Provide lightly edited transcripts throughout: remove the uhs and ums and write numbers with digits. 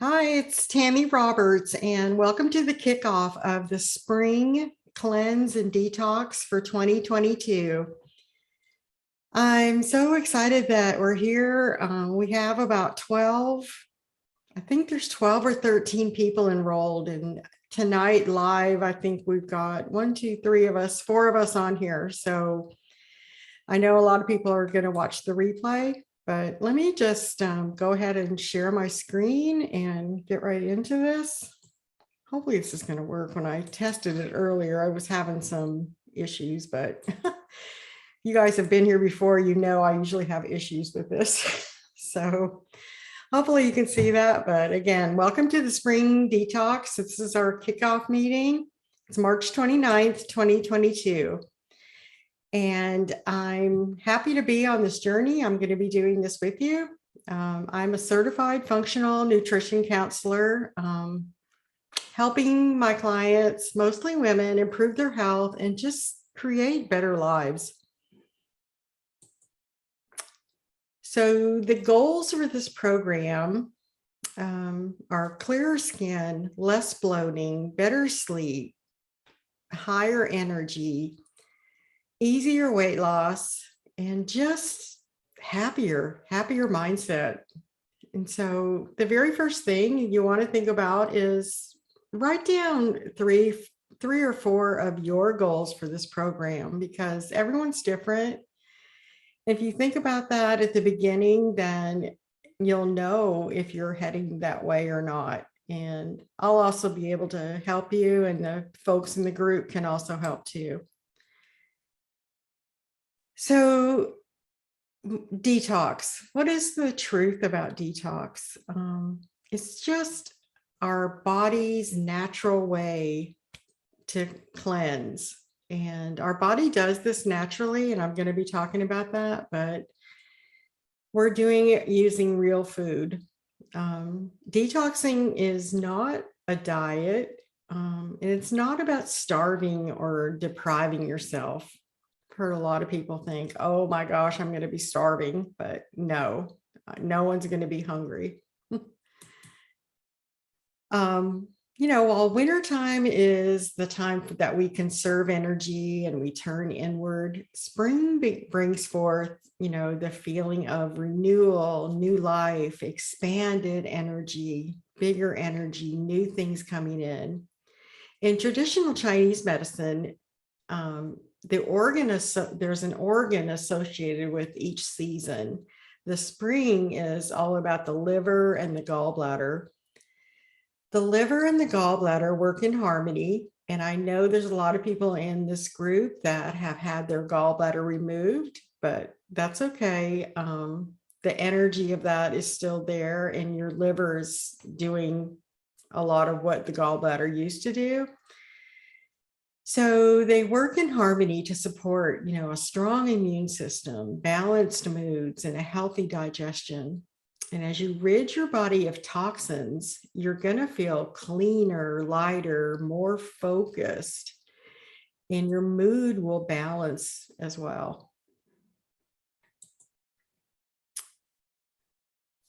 Hi, it's Tami Roberts, and welcome to the kickoff of the Spring Cleanse and Detox for 2022. I'm so excited that we're here. We have about 12, I think there's 12 or 13 people enrolled, and tonight live, I think we've got 4 of us on here. So I know a lot of people are going to watch the replay. But let me just go ahead and share my screen and get right into this. Hopefully this is going to work. When I tested it earlier, I was having some issues, but you guys have been here before. You know I usually have issues with this. So hopefully you can see that. But again, welcome to the Spring Detox. This is our kickoff meeting. It's March 29th, 2022. And I'm happy to be on this journey. I'm going to be doing this with you. I'm a certified functional nutrition counselor, helping my clients, mostly women, improve their health and just create better lives. So the goals for this program are clearer skin, less bloating, better sleep, higher energy, easier weight loss, and just happier mindset. And so the very first thing you want to think about is write down three or four of your goals for this program, because everyone's different. If you think about that at the beginning, then you'll know if you're heading that way or not. And I'll also be able to help you, and the folks in the group can also help too. So detox, what is the truth about detox? It's just our body's natural way to cleanse. And our body does this naturally, and I'm going to be talking about that, but we're doing it using real food. Detoxing is not a diet, and it's not about starving or depriving yourself. Heard a lot of people think, oh my gosh, I'm going to be starving, but no one's going to be hungry. While wintertime is the time that we conserve energy and we turn inward, spring brings forth, the feeling of renewal, new life, expanded energy, bigger energy, new things coming in. In traditional Chinese medicine, there's an organ associated with each season. The spring is all about the liver and the gallbladder. The liver and the gallbladder work in harmony. And I know there's a lot of people in this group that have had their gallbladder removed, but that's okay. The energy of that is still there, and your liver is doing a lot of what the gallbladder used to do. So they work in harmony to support, a strong immune system, balanced moods, and a healthy digestion. And as you rid your body of toxins, you're going to feel cleaner, lighter, more focused, and your mood will balance as well.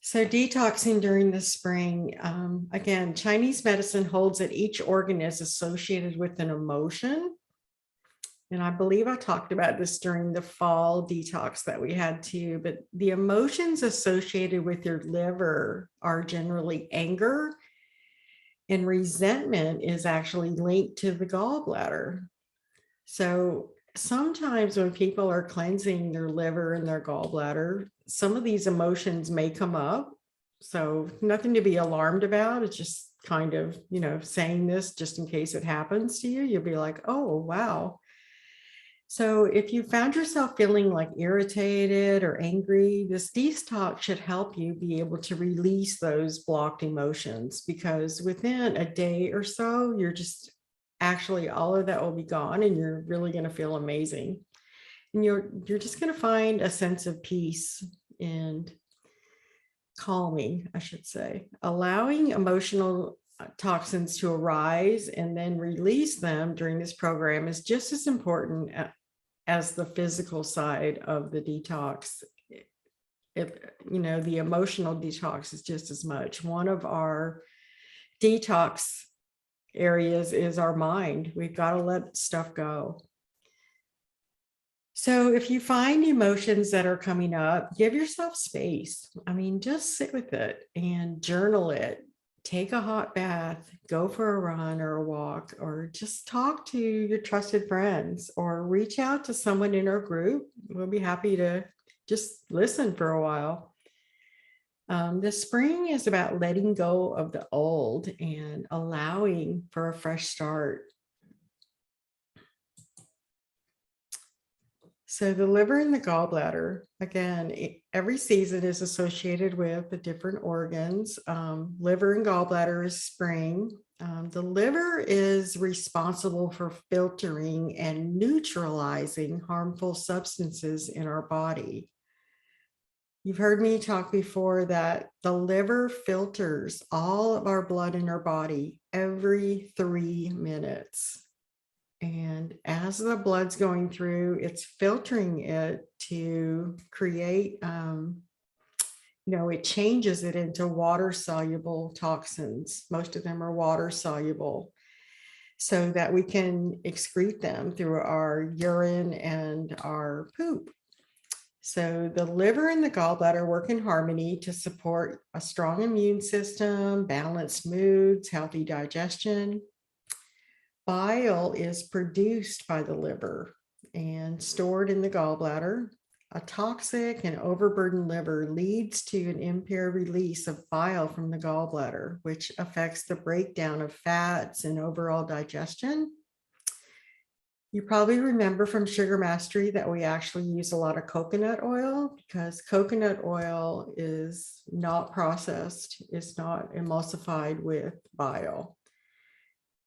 So detoxing during the spring, again, Chinese medicine holds that each organ is associated with an emotion. And I believe I talked about this during the fall detox that we had too, but the emotions associated with your liver are generally anger, and resentment is actually linked to the gallbladder. So sometimes when people are cleansing their liver and their gallbladder, some of these emotions may come up. So nothing to be alarmed about. It's just kind of, saying this just in case it happens to you. You'll be like, oh, wow. So if you found yourself feeling like irritated or angry, this detox should help you be able to release those blocked emotions, because within a day or so, you're just actually all of that will be gone, and you're really going to feel amazing. And you're just going to find a sense of peace and calming, I should say. Allowing emotional toxins to arise and then release them during this program is just as important as the physical side of the detox. the emotional detox is just as much. One of our detox areas is our mind. We've got to let stuff go. So if you find emotions that are coming up, give yourself space. I mean, just sit with it and journal it. Take a hot bath, go for a run or a walk, or just talk to your trusted friends or reach out to someone in our group. We'll be happy to just listen for a while. The spring is about letting go of the old and allowing for a fresh start. So the liver and the gallbladder, again, every season is associated with the different organs. Liver and gallbladder is spring. The liver is responsible for filtering and neutralizing harmful substances in our body. You've heard me talk before that the liver filters all of our blood in our body every 3 minutes. And as the blood's going through, it's filtering it to create, it changes it into water soluble toxins. Most of them are water soluble so that we can excrete them through our urine and our poop. So the liver and the gallbladder work in harmony to support a strong immune system, balanced moods, healthy digestion. Bile is produced by the liver and stored in the gallbladder. A toxic and overburdened liver leads to an impaired release of bile from the gallbladder, which affects the breakdown of fats and overall digestion. You probably remember from Sugar Mastery that we actually use a lot of coconut oil because coconut oil is not processed. It's not emulsified with bile.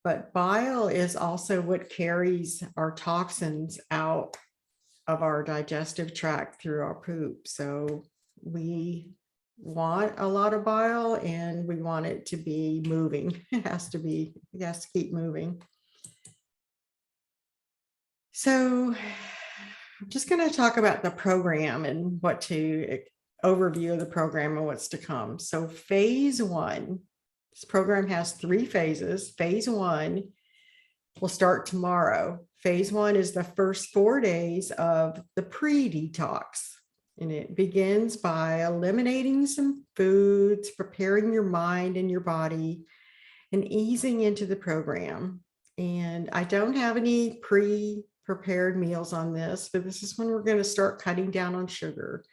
But bile is also what carries our toxins out of our digestive tract through our poop. So we want a lot of bile and we want it to be moving. It has to keep moving. So I'm just going to talk about the program and overview of the program and what's to come. So phase 1. This program has 3 phases. Phase 1 will start tomorrow. Phase 1 is the first 4 days of the pre-detox. And it begins by eliminating some foods, preparing your mind and your body, and easing into the program. And I don't have any pre-prepared meals on this, but this is when we're going to start cutting down on sugar.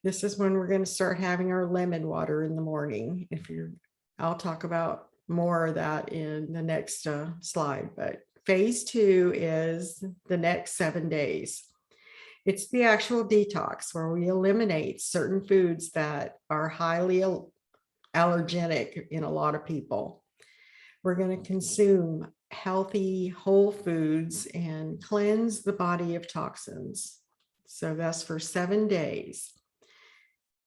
This is when we're going to start having our lemon water in the morning. I'll talk about more of that in the next slide, but phase 2 is the next 7 days. It's the actual detox where we eliminate certain foods that are highly allergenic in a lot of people. We're going to consume healthy whole foods and cleanse the body of toxins. So that's for 7 days.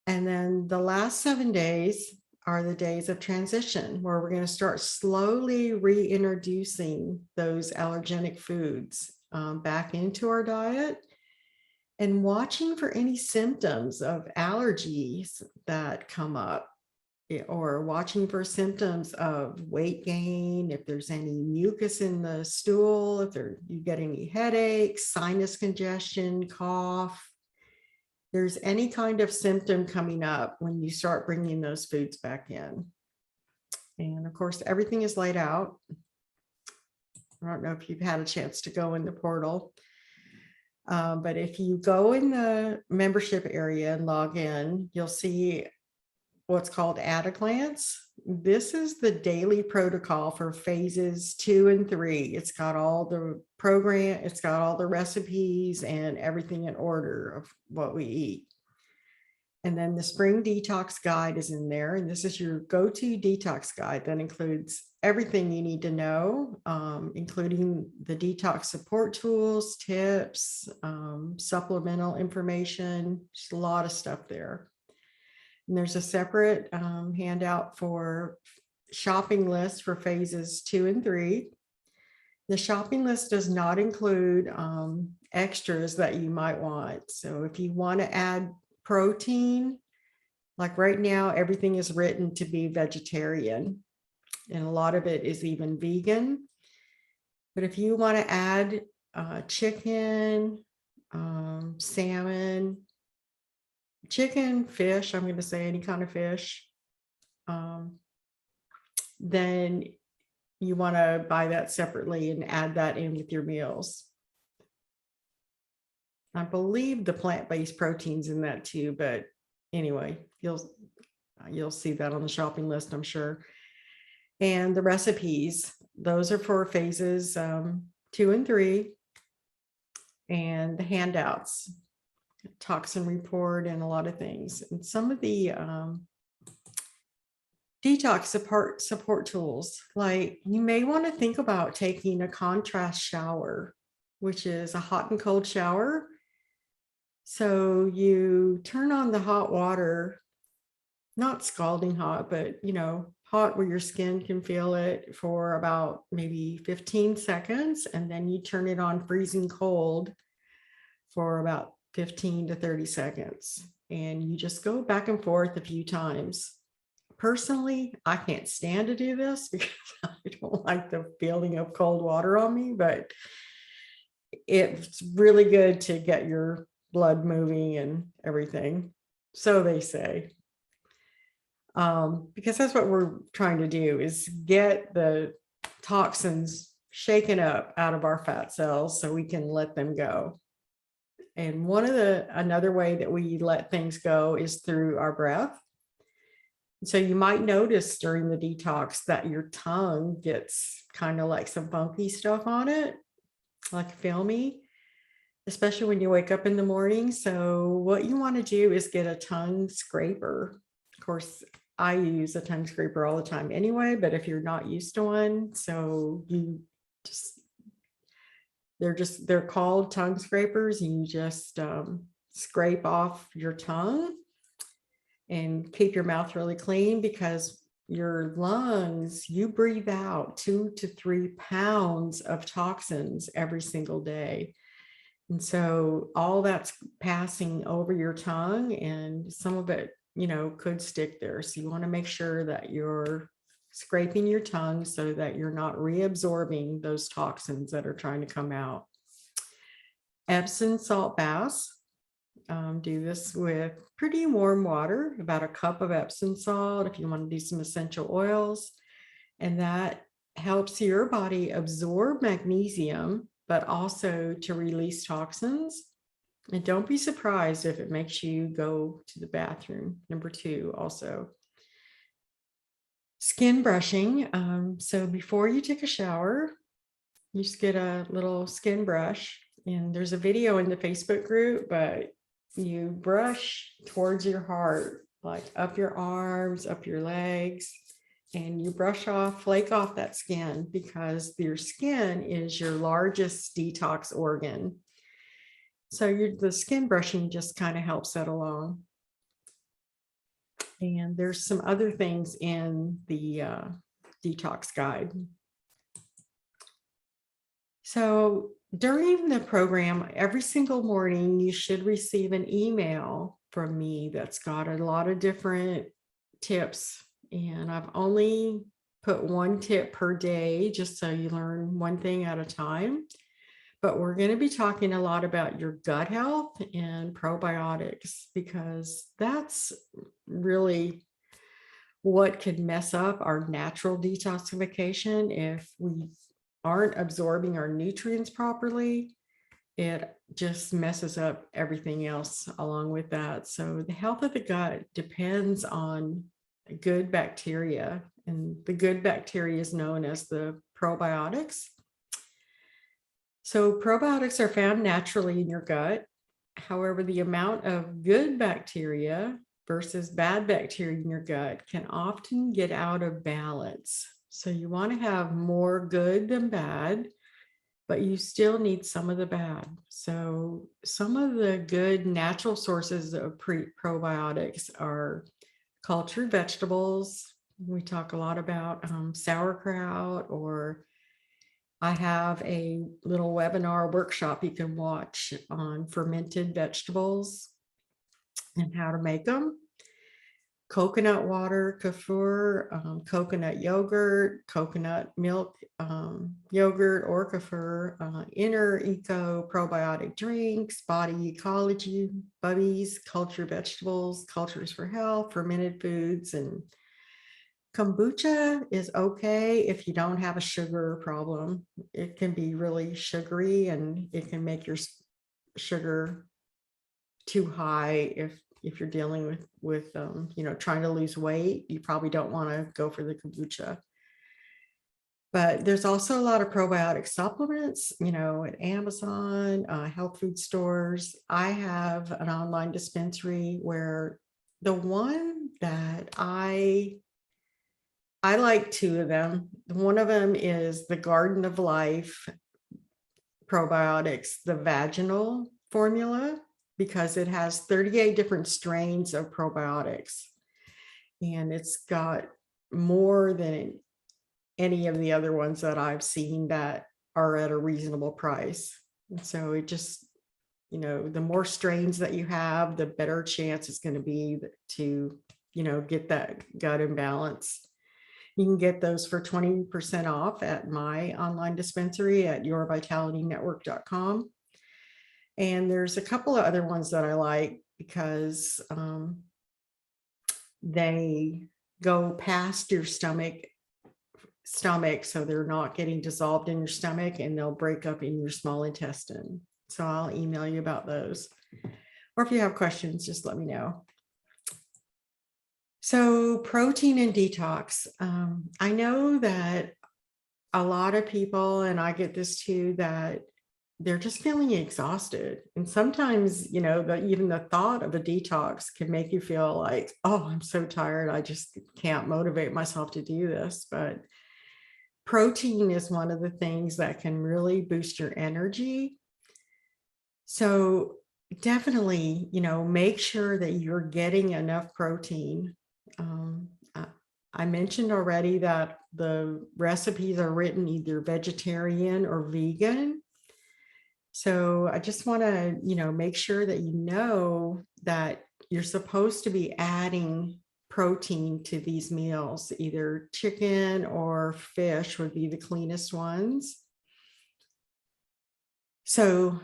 And then the last 7 days are the days of transition where we're going to start slowly reintroducing those allergenic foods back into our diet and watching for any symptoms of allergies that come up, or watching for symptoms of weight gain, if there's any mucus in the stool, if you get any headaches, sinus congestion, cough. There's any kind of symptom coming up when you start bringing those foods back in. And of course, everything is laid out. I don't know if you've had a chance to go in the portal, but if you go in the membership area and log in, you'll see what's called at a glance. This is the daily protocol for phases 2 and 3. It's got all the program, it's got all the recipes and everything in order of what we eat. And then the spring detox guide is in there. And this is your go-to detox guide that includes everything you need to know, including the detox support tools, tips, supplemental information, just a lot of stuff there. And there's a separate handout for shopping list for phases 2 and 3. The shopping list does not include extras that you might want. So if you want to add protein, like right now, everything is written to be vegetarian, and a lot of it is even vegan. But if you want to add chicken, salmon, chicken, fish, I'm going to say any kind of fish, then you want to buy that separately and add that in with your meals. I believe the plant-based proteins in that too, but anyway, you'll see that on the shopping list, I'm sure. And the recipes, those are for phases 2 and 3, and the handouts, toxin report, and a lot of things. And some of the detox support tools, like you may want to think about taking a contrast shower, which is a hot and cold shower. So you turn on the hot water, not scalding hot, but hot where your skin can feel it, for about maybe 15 seconds. And then you turn it on freezing cold for about 15 to 30 seconds. And you just go back and forth a few times. Personally, I can't stand to do this because I don't like the feeling of cold water on me, but it's really good to get your blood moving and everything. So they say. Because that's what we're trying to do, is get the toxins shaken up out of our fat cells so we can let them go. And another way that we let things go is through our breath. So you might notice during the detox that your tongue gets kind of like some funky stuff on it, like filmy, especially when you wake up in the morning. So what you want to do is get a tongue scraper. Of course, I use a tongue scraper all the time anyway, but if you're not used to one, so they're called tongue scrapers, and you just scrape off your tongue and keep your mouth really clean, because your lungs, you breathe out 2 to 3 pounds of toxins every single day. And so all that's passing over your tongue, and some of it, could stick there. So you want to make sure that you're scraping your tongue so that you're not reabsorbing those toxins that are trying to come out. Epsom salt baths. Do this with pretty warm water, about a cup of Epsom salt if you want to do some essential oils. And that helps your body absorb magnesium, but also to release toxins. And don't be surprised if it makes you go to the bathroom. Number 2, also. Skin brushing. So before you take a shower, you just get a little skin brush. And there's a video in the Facebook group, but you brush towards your heart, like up your arms, up your legs, and you flake off that skin, because your skin is your largest detox organ. So the skin brushing just kind of helps that along. And there's some other things in the detox guide. So during the program, every single morning, you should receive an email from me that's got a lot of different tips. And I've only put 1 tip per day, just so you learn one thing at a time. But we're going to be talking a lot about your gut health and probiotics, because that's really what could mess up our natural detoxification. If we aren't absorbing our nutrients properly, it just messes up everything else along with that. So the health of the gut depends on good bacteria, and the good bacteria is known as the probiotics. So probiotics are found naturally in your gut. However, the amount of good bacteria versus bad bacteria in your gut can often get out of balance. So you want to have more good than bad, but you still need some of the bad. So some of the good natural sources of probiotics are cultured vegetables. We talk a lot about sauerkraut, or I have a little webinar workshop you can watch on fermented vegetables. and how to make them. Coconut water, kefir, coconut yogurt, coconut milk yogurt or kefir, inner eco probiotic drinks, body ecology, bubbies, cultured vegetables, cultures for health, fermented foods, and kombucha is okay if you don't have a sugar problem. It can be really sugary and it can make your sugar too high if you're dealing with trying to lose weight. You probably don't want to go for the kombucha. But there's also a lot of probiotic supplements, at Amazon, health food stores. I have an online dispensary where the one that I like two of them. One of them is the Garden of Life probiotics, the vaginal formula, because it has 38 different strains of probiotics. And it's got more than any of the other ones that I've seen that are at a reasonable price. And so it just, the more strains that you have, the better chance it's going to be to, get that gut imbalance. You can get those for 20% off at my online dispensary at yourvitalitynetwork.com. And there's a couple of other ones that I like because they go past your stomach, so they're not getting dissolved in your stomach, and they'll break up in your small intestine. So I'll email you about those. Or if you have questions, just let me know. So protein and detox. I know that a lot of people, and I get this too, that they're just feeling exhausted. And sometimes, even the thought of a detox can make you feel like, oh, I'm so tired. I just can't motivate myself to do this. But protein is one of the things that can really boost your energy. So definitely, make sure that you're getting enough protein. I mentioned already that the recipes are written either vegetarian or vegan. So I just want to, make sure that that you're supposed to be adding protein to these meals. Either chicken or fish would be the cleanest ones. So,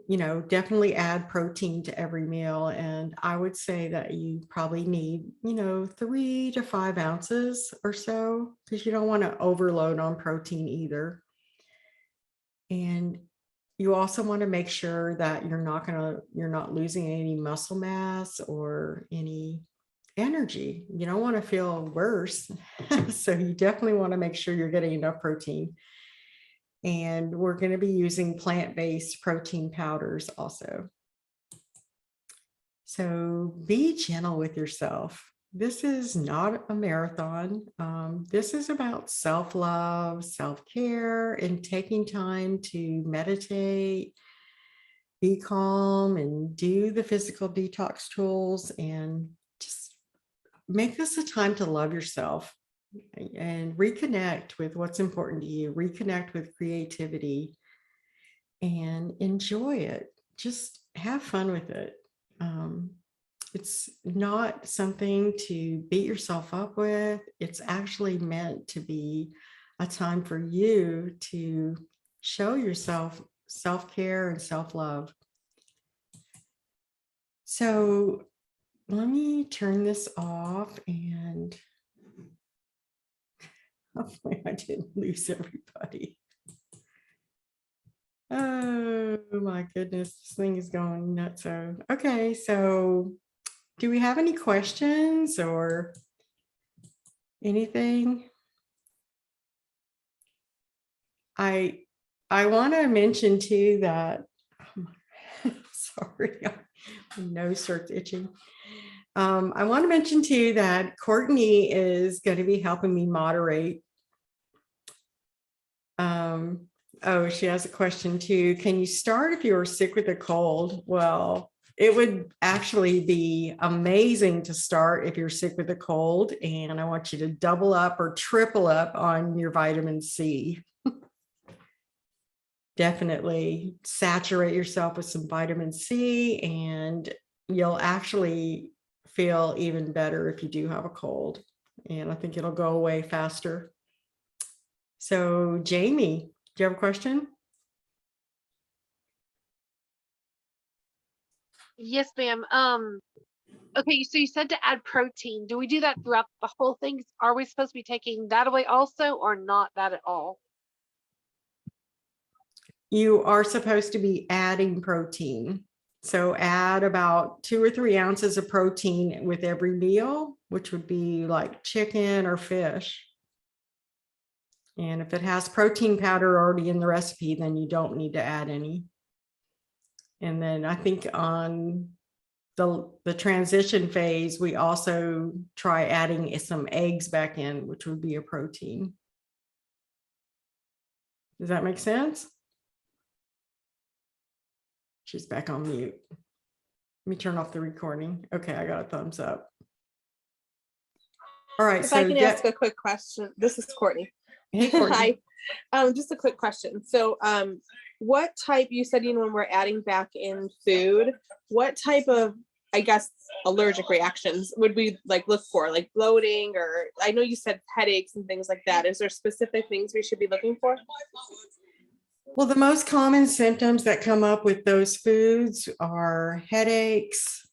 definitely add protein to every meal. And I would say that you probably need, 3 to 5 ounces or so, because you don't want to overload on protein either. And you also want to make sure that you're not losing any muscle mass or any energy. You don't want to feel worse. So you definitely want to make sure you're getting enough protein. And we're going to be using plant-based protein powders also. So be gentle with yourself. This is not a marathon. This is about self-love, self-care, and taking time to meditate, be calm, and do the physical detox tools, and just make this a time to love yourself and reconnect with what's important to you, reconnect with creativity, and enjoy it. Just have fun with it. It's not something to beat yourself up with. It's actually meant to be a time for you to show yourself self-care and self-love. So let me turn this off, and hopefully I didn't lose everybody. Oh my goodness, this thing is going nuts. So, okay, so do we have any questions or anything? I want to mention too that, sorry, my nose starts itching. I want to mention too that Courtney is going to be helping me moderate. Oh, she has a question too. Can you start if you're sick with a cold? Well, it would actually be amazing to start if you're sick with a cold, and I want you to double up or triple up on your vitamin C. Definitely saturate yourself with some vitamin C, and you'll actually feel even better if you do have a cold. And I think it'll go away faster. So Jamie, do you have a question? Yes, ma'am. Okay, so you said to add protein. Do we do that throughout the whole thing? Are we supposed to be taking that away also, or not that at all? You are supposed to be adding protein. So add about 2 or 3 ounces of protein with every meal, which would be like chicken or fish. And if it has protein powder already in the recipe, then you don't need to add any. And then I think on the transition phase, we also try adding some eggs back in, which would be a protein. Does that make sense? She's back on mute. Let me turn off the recording. Okay, I got a thumbs up. All right. If So I can ask a quick question. This is Courtney. Hey, Courtney. Hi. Just a quick question. So what type, you said, when we're adding back in food, what type of, I guess, allergic reactions would we look for, like bloating, or I know you said headaches and things like that. Is there specific things we should be looking for? Well, the most common symptoms that come up with those foods are headaches,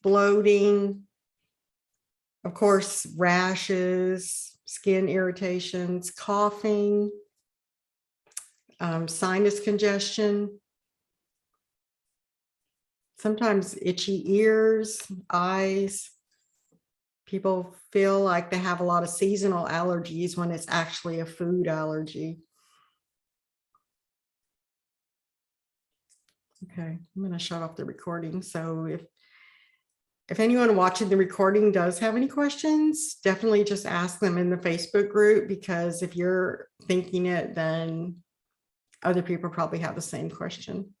bloating, of course, rashes, skin irritations, coughing, sinus congestion, sometimes itchy ears, eyes. People feel like they have a lot of seasonal allergies when it's actually a food allergy. Okay, I'm going to shut off the recording. So if anyone watching the recording does have any questions, definitely just ask them in the Facebook group, because if you're thinking it, then other people probably have the same question.